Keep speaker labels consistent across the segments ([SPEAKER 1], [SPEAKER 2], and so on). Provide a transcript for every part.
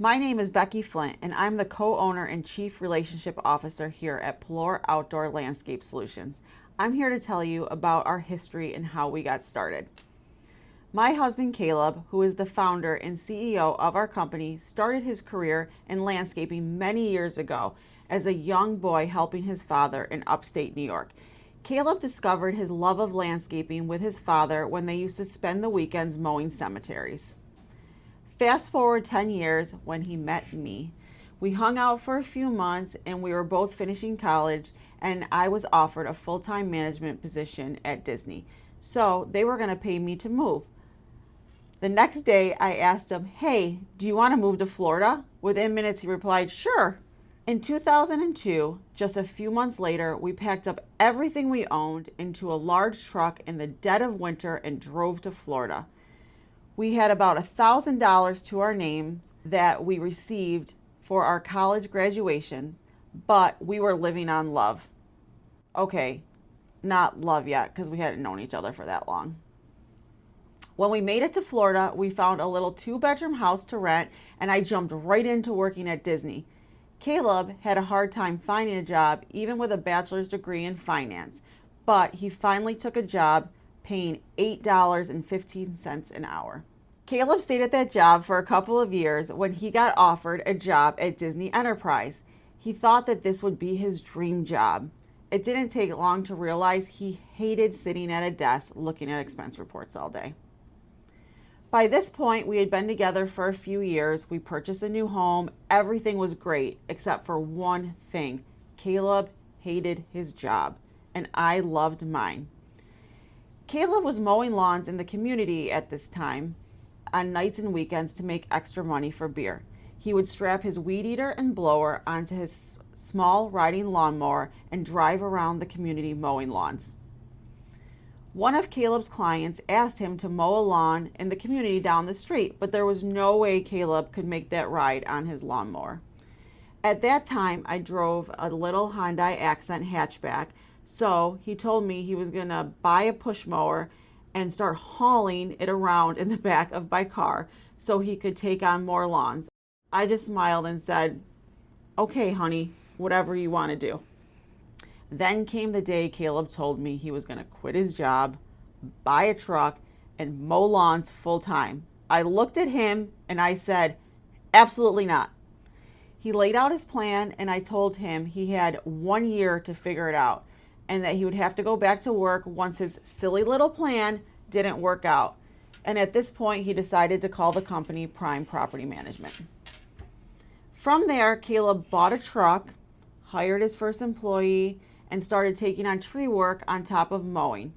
[SPEAKER 1] My name is Beki Flint, and I'm the co-owner and chief relationship officer here at Pelor Outdoor Landscape Solutions. I'm here to tell you about our history and how we got started. My husband Caleb, who is the founder and CEO of our company, started his career in landscaping many years ago as a young boy helping his father in upstate New York. Caleb discovered his love of landscaping with his father when they used to spend the weekends mowing cemeteries. Fast forward 10 years when he met me. We hung out for a few months and we were both finishing college, and I was offered a full-time management position at Disney. So they were going to pay me to move. The next day I asked him, "Hey, do you want to move to Florida?" Within minutes he replied, "Sure." In 2002, just a few months later, we packed up everything we owned into a large truck in the dead of winter and drove to Florida. We had about $1,000 to our name that we received for our college graduation, but we were living on love. Okay, not love yet, because we hadn't known each other for that long. When we made it to Florida, we found a little 2-bedroom house to rent, and I jumped right into working at Disney. Caleb had a hard time finding a job, even with a bachelor's degree in finance, but he finally took a job paying $8.15 an hour. Caleb stayed at that job for a couple of years when he got offered a job at Disney Enterprise. He thought that this would be his dream job. It didn't take long to realize he hated sitting at a desk looking at expense reports all day. By this point, we had been together for a few years. We purchased a new home. Everything was great, except for one thing. Caleb hated his job, and I loved mine. Caleb was mowing lawns in the community at this time on nights and weekends to make extra money for beer. He would strap his weed eater and blower onto his small riding lawnmower and drive around the community mowing lawns. One of Caleb's clients asked him to mow a lawn in the community down the street, but there was no way Caleb could make that ride on his lawnmower. At that time, I drove a little Hyundai Accent hatchback, so he told me he was going to buy a push mower and start hauling it around in the back of my car so he could take on more lawns. I just smiled and said, "Okay, honey, whatever you want to do." Then came the day Caleb told me he was going to quit his job, buy a truck, and mow lawns full time. I looked at him and I said, "Absolutely not." He laid out his plan, and I told him he had 1 year to figure it out and that he would have to go back to work once his silly little plan didn't work out. And at this point, he decided to call the company Prime Property Management. From there, Caleb bought a truck, hired his first employee, and started taking on tree work on top of mowing.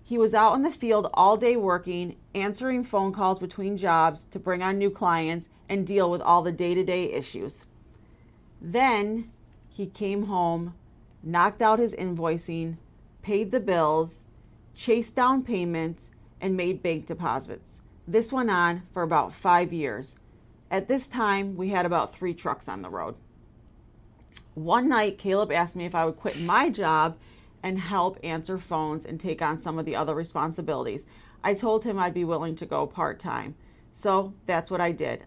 [SPEAKER 1] He was out in the field all day working, answering phone calls between jobs to bring on new clients and deal with all the day-to-day issues. Then he came home, knocked out his invoicing, paid the bills, chased down payments, and made bank deposits. This went on for about 5 years. At this time, we had about 3 trucks on the road. One night, Caleb asked me if I would quit my job and help answer phones and take on some of the other responsibilities. I told him I'd be willing to go part-time. So that's what I did.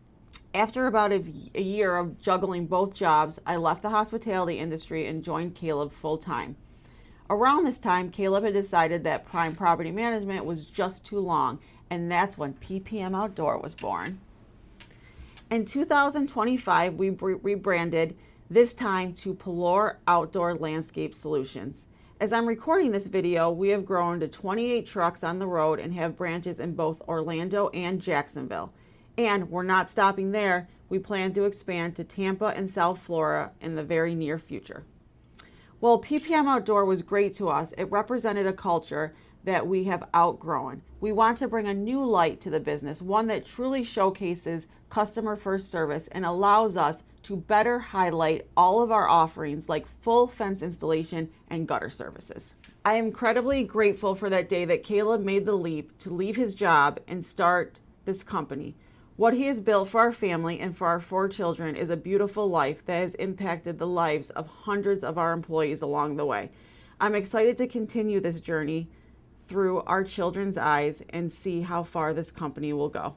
[SPEAKER 1] After about a year of juggling both jobs, I left the hospitality industry and joined Caleb full-time. Around this time, Caleb had decided that Prime Property Management was just too long, and that's when PPM Outdoor was born. In 2025, we rebranded, this time to Pelor Outdoor Landscape Solutions. As I'm recording this video, we have grown to 28 trucks on the road and have branches in both Orlando and Jacksonville. And we're not stopping there. We plan to expand to Tampa and South Florida in the very near future. While PPM Outdoor was great to us, it represented a culture that we have outgrown. We want to bring a new light to the business, one that truly showcases customer first service and allows us to better highlight all of our offerings like full fence installation and gutter services. I am incredibly grateful for that day that Caleb made the leap to leave his job and start this company. What he has built for our family and for our 4 children is a beautiful life that has impacted the lives of hundreds of our employees along the way. I'm excited to continue this journey through our children's eyes and see how far this company will go.